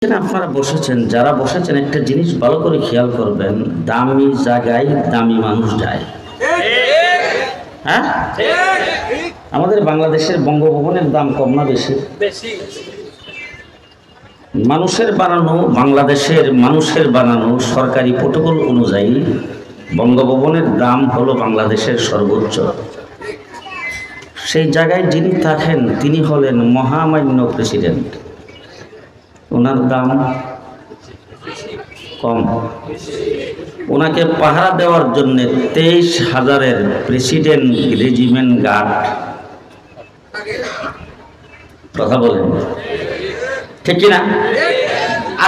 এখানে আপনারা বসেছেন, যারা বসেছেন একটা জিনিস ভালো করে খেয়াল করবেন, দামি জায়গায় দামি মানুষ যায়। হ্যাঁ, আমাদের বাংলাদেশের বঙ্গভবনের দাম কম না বেশি? মানুষের বানানো, বাংলাদেশের মানুষের বানানো সরকারি প্রটোকল অনুযায়ী বঙ্গভবনের দাম হলো বাংলাদেশের সর্বোচ্চ। সেই জায়গায় যিনি থাকেন তিনি হলেন মহামান্য প্রেসিডেন্ট। ওনার দাম কম। ওনাকে পাহারা দেওয়ার জন্য 23,000-এর প্রেসিডেন্ট রেজিমেন্ট গার্ড। কথা বলেন ঠিক না?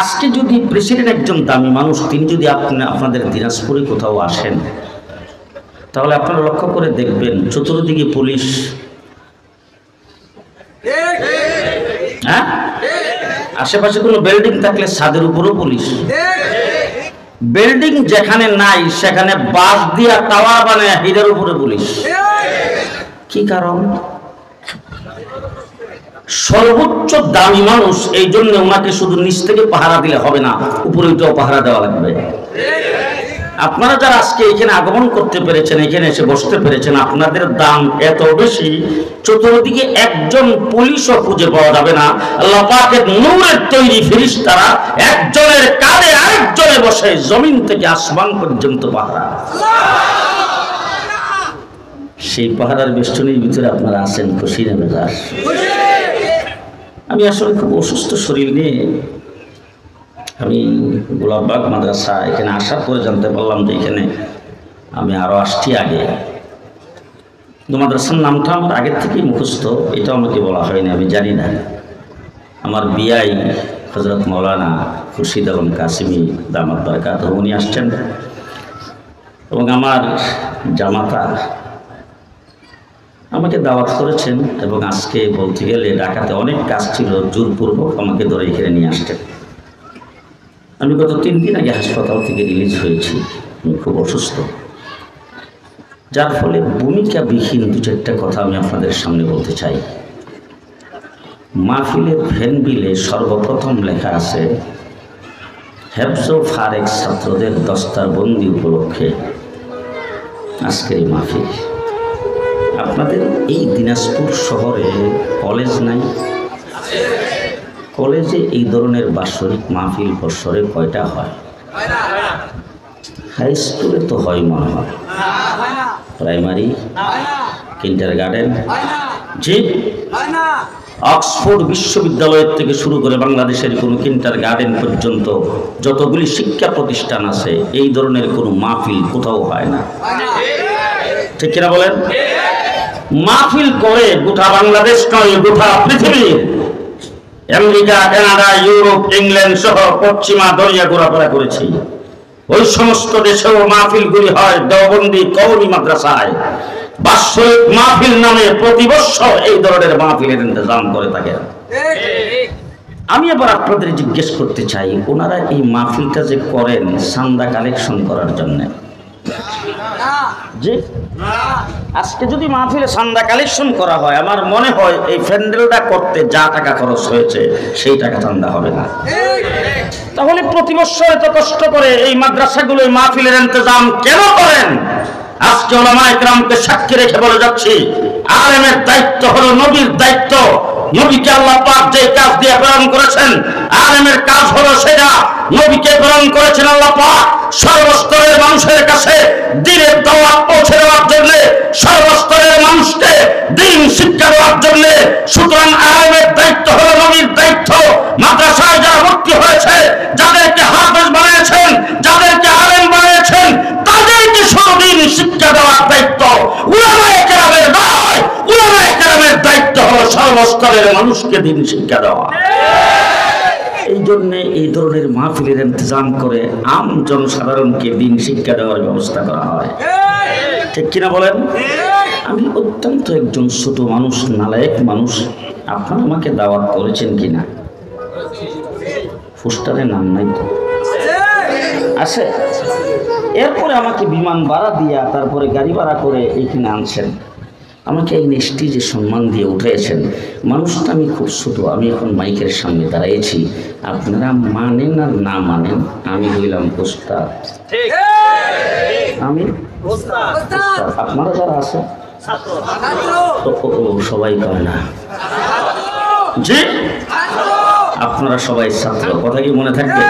আজকে যদি প্রেসিডেন্ট একজন দামি মানুষ, তিনি যদি আপনাদের দিনাজপুরে কোথাও আসেন, তাহলে আপনারা লক্ষ্য করে দেখবেন চতুর্দিকে পুলিশ। হ্যাঁ, আশেপাশে কোনো বিল্ডিং থাকলে ছাদের উপরেও পুলিশ। বিল্ডিং যেখানে নাই সেখানে বাঁশ দিয়া টাওয়ার বানায় হিরের উপরে পুলিশ। কি কারণ? সর্বোচ্চ দামি মানুষ, এই জন্য ওনাকে শুধু নিচ থেকে পাহারা দিলে হবে না, উপরেটাও পাহারা দেওয়া লাগবে। আপনারা যারা আজকে এখানে আগমন করতে পেরেছেন, এখানে এসে বসতে পেরেছেন, আপনাদের দাম এত বেশি, চতুর্দিকে একজন পুলিশও খুঁজে পাওয়া যাবে না। আল্লাহ পাকের নূরের তৈরি ফেরেশতারা একজনের কাঁধে আরেকজনে বসে জমিন থেকে আসমান পর্যন্ত পাহারা। সেই পাহারার বেষ্টনীর ভিতরে আপনারা আছেন খুশি না মেজাজ? আমি আসলে খুব অসুস্থ শরীর নিয়ে আমি গোলাপবাগ মাদ্রাসা এখানে আসার পরে জানতে পারলাম যে এখানে আমি আরও আসছি আগে। কিন্তু মাদ্রাসার নামটা আমার আগের থেকেই মুখস্থ, এটাও আমাকে বলা হয়নি, আমি জানি না। আমার বিআই হযরত মাওলানা খুরশিদ আলম কাসিমি দামাত বারাকাত উনি আসছেন, এবং আমার জামাতা আমাকে দাওয়াত করেছেন, এবং আজকে বলতে গেলে ঢাকাতে অনেক কাজ ছিল, জোরপূর্বক আমাকে ধরে এখানে নিয়ে আসছেন। আমি গত 3 দিন আগে হাসপাতাল থেকে রিলিজ হয়েছি, আমি খুব অসুস্থ, যার ফলে ভূমিকাবিহীন 2-4টা কথা আমি আপনাদের সামনে বলতে চাই। মাহফিলের ভ্যানবিলে সর্বপ্রথম লেখা আছে হেফজ ও ফারেক ছাত্রদের দস্তারবন্দি উপলক্ষে আজকের এই মাহফিল। আপনাদের এই দিনাজপুর শহরে কলেজ নাই? কলেজে এই ধরনের বাৎসরিক মাহফিল বৎসরে কয়টা হয়? হাই স্কুলে তো হয় মনে হয়, প্রাইমারি, কিন্ডারগার্টেন, জি, অক্সফোর্ড বিশ্ববিদ্যালয়ের থেকে শুরু করে বাংলাদেশের কোনো কিন্ডারগার্টেন পর্যন্ত যতগুলি শিক্ষা প্রতিষ্ঠান আছে, এই ধরনের কোনো মাহফিল কোথাও হয় না। ঠিক কিনা বলেন? মাহফিল করে গোটা বাংলাদেশ নয়, গোটা পৃথিবীর আমেরিকা, কানাডা, ইউরোপ, ইংল্যান্ড সহ পশ্চিমা দরিয়া ঘোরাফেরা করেছি। ওই সমস্ত দেশেও মাহফিলগুলি হয় দেওবন্দি কওমি মাদ্রাসায়। বাৎসরিক মাহফিল নামে প্রতি বছর এই ধরনের মাহফিলের ইন্তজাম করে থাকে। আমি আবার আপনাদের জিজ্ঞেস করতে চাই, ওনারা এই মাহফিলটা যে করেন চাঁদা কালেকশন করার জন্য, যে আজকে যদি মাহফিলে চাঁদা কালেকশন করা হয়, আমার মনে হয় এই প্যান্ডেলটা করতে যা টাকা খরচ হয়েছে সেই টাকা চাঁদা হবে না। তাহলে প্রতি বছর এত কষ্ট করে এই মাদ্রাসাগুলো এই মাহফিলের ইন্তজাম কেন করেন? আজকে উলামায়ে কেরামকে সাক্ষী রেখে বলে যাচ্ছি, আলেমের দায়িত্ব হলো নবীর দায়িত্ব। নবীকে আল্লাহ পাক যে কাজ দিয়ে প্রেরণ করেছেন, আলেমের কাজ হলো সেটা। নবীকে প্রেরণ করেছেন আল্লাহ পাক সর্বস্তরের মানুষের কাছে দ্বীনের দাওয়াত পৌঁছে দেওয়ার জন্য, সর্বস্তরের মানুষকে দ্বীন শিক্ষা দেওয়ার জন্য। সুতরাং আলেমের দায়িত্ব হলো নবীর দায়িত্ব। মাদ্রাসায় যারা ভর্তি হয়েছে, যাদেরকে হাফেজ বানিয়েছেন, যাদেরকে আলেম বানিয়েছেন, তাদেরকে দ্বীন শিক্ষা দেওয়ার দায়িত্ব উলামায়ে কেরামের নয়। উলামায়ে কেরামের দায়িত্ব হলো সর্বস্তরের মানুষকে দ্বীন শিক্ষা দেওয়া। এই জন্য এই ধরনের মাহফিলের ইন্তজাম করে আম জনসাধারণকে দ্বীন শিক্ষা দেওয়ার ব্যবস্থা করা হয়। ঠিক কিনা বলেন? আমি অত্যন্ত একজন ছোট মানুষ, নালায়েক মানুষ, আপনারা আমাকে দাওয়াত করেছেন কিনা? পোস্টারে নাম নাই তো? আছে। এরপরে আমাকে বিমান ভাড়া দিয়া তারপরে গাড়ি ভাড়া করে এখানে আনছেন। আমাকে এই স্টেজে সম্মান দিয়ে উঠেছেন। মানুষটা আমি খুব ছোট, আমি এখন মাইকের সামনে দাঁড়িয়েছি, আপনারা মানেন আর না মানেন, আমি হইলাম ওস্তাদ। আমি আপনারা যারা আছে সবাই কয় না জি, আপনারা সবাই ছাত্র, কথা কি মনে থাকবে?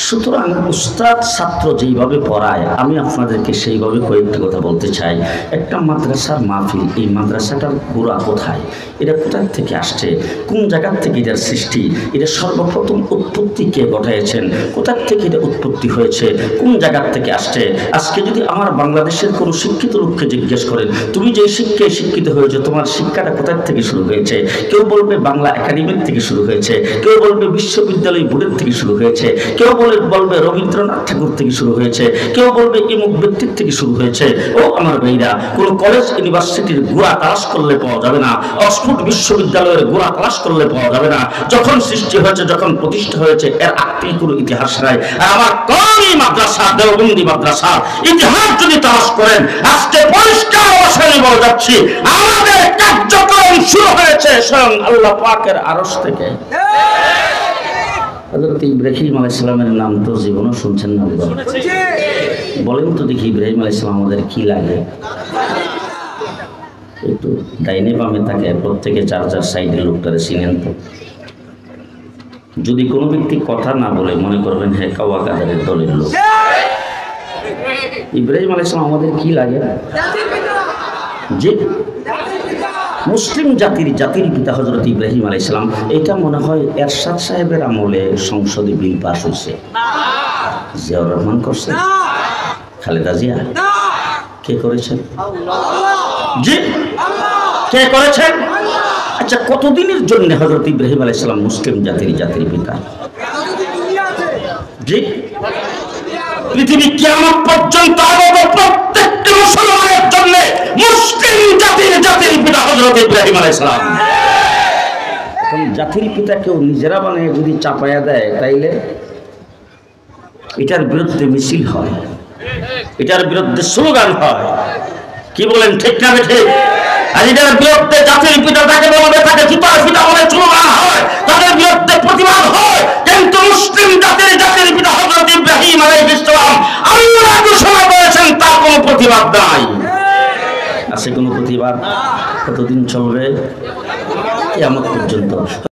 সুতরাং উস্তাদ ছাত্র যেইভাবে পড়ায় আমি আপনাদেরকে সেইভাবে কয়েকটি কথা বলতে চাই। একটা মাদ্রাসার মাহফিল, এই মাদ্রাসাটার গোড়া কোথায়, এটা কোথায় থেকে আসছে, কোন জায়গার থেকে এটার সৃষ্টি, এটা সর্বপ্রথম উৎপত্তি কে ঘটাইছেন, কোথার থেকে এটা উৎপত্তি হয়েছে, কোন জায়গার থেকে আসছে। আজকে যদি আমার বাংলাদেশের কোনো শিক্ষিত লোককে জিজ্ঞেস করেন তুমি যে শিক্ষায় শিক্ষিত হয়েছে তোমার শিক্ষাটা কোথার থেকে শুরু হয়েছে, কেউ বলবে বাংলা একাডেমির থেকে শুরু হয়েছে, কেউ বলবে বিশ্ববিদ্যালয় বোর্ডের থেকে শুরু হয়েছে, কেউ বলবে রবীন্দ্রনাথ ঠাকুর থেকে শুরু হয়েছে, কেউ বলবে ইমুক ব্যক্তির থেকে শুরু হয়েছে। ও আমার ভাইরা, কোন কলেজ ইউনিভার্সিটির গোড়া তালাশ করলে পাওয়া যাবে না, অক্সফোর্ড বিশ্ববিদ্যালয়ের গোড়া তালাশ করলে পাওয়া যাবে না। যখন সৃষ্টি হয়েছে, যখন প্রতিষ্ঠা হয়েছে, এর আগে কোনো ইতিহাস নাই। আর আমার কওমি মাদ্রাসা, দেওবন্দি মাদ্রাসা ইতিহাস যদি তালাশ করেন, আজকে পরিষ্কার ভাষায় বলে যাচ্ছি আমাদের কার্যক্রম শুরু হয়েছে স্বয়ং আল্লাহ পাকের আরশ থেকে। হযরত ইব্রাহিম আলাইহিস সালামের নাম তো জীবনও শুনছেন না? বলেন তো দেখি, ইব্রাহিম আলাইহিস সালাম আমাদের কি লাগে? একটু ডাইনে বামে থাকে, প্রত্যেকে চার চার সাইডের লোকটারে চিনেন তো? যদি কোনো ব্যক্তি কথা না বলে মনে করবেন হ্যাঁ কাওয়া কাদারের দলের লোক। ইব্রাহিম আলাইহিস সালাম আমাদের কি লাগে? জি, মুসলিম জাতির পিতা হযরত ইব্রাহিম আলাইহিস সালাম। এটা মনে হয় এরশাদ সাহেবের আমলে সংসদে বিল পাস হয়েছে। জিয়াউর রহমান করছে? খালেদা জিয়া? কে করেছেন? জি, কে করেছেন? আচ্ছা, কতদিনের জন্য হযরত ইব্রাহিম আলাইহিস সালাম মুসলিম জাতির পিতা? জি, পৃথিবী কিয়ামত পর্যন্ত প্রত্যেকটা মুসলমানের জন্য মুসলিম জাতির পিতা হযরত ইব্রাহিম আলাইহিস সালাম। এখন জাতির পিতা কেউ নিজেরা বানিয়ে যদি চাপায়া দেয়, তাইলে এটার বিরুদ্ধে মিছিল হয়, এটার বিরুদ্ধে স্লোগান হয়। কি বলেন, ঠিক না ঠিক? আর এটার বিরুদ্ধে জাতির পিতা তাকে বলবে, তাকে জুতার পিতা বলে স্লোগান হয়, তাদের বিরুদ্ধে প্রতিবাদ হয়। কিন্তু মুসলিম জাতির পিতা হযরত ইব্রাহিম আলাইহিস সালাম আল্লাহ ঘোষণা করেছেন, তার কোনো প্রতিবাদ নাই। আছে কোনো প্রতিবাদ? কতদিন চলবে? কিয়ামত পর্যন্ত।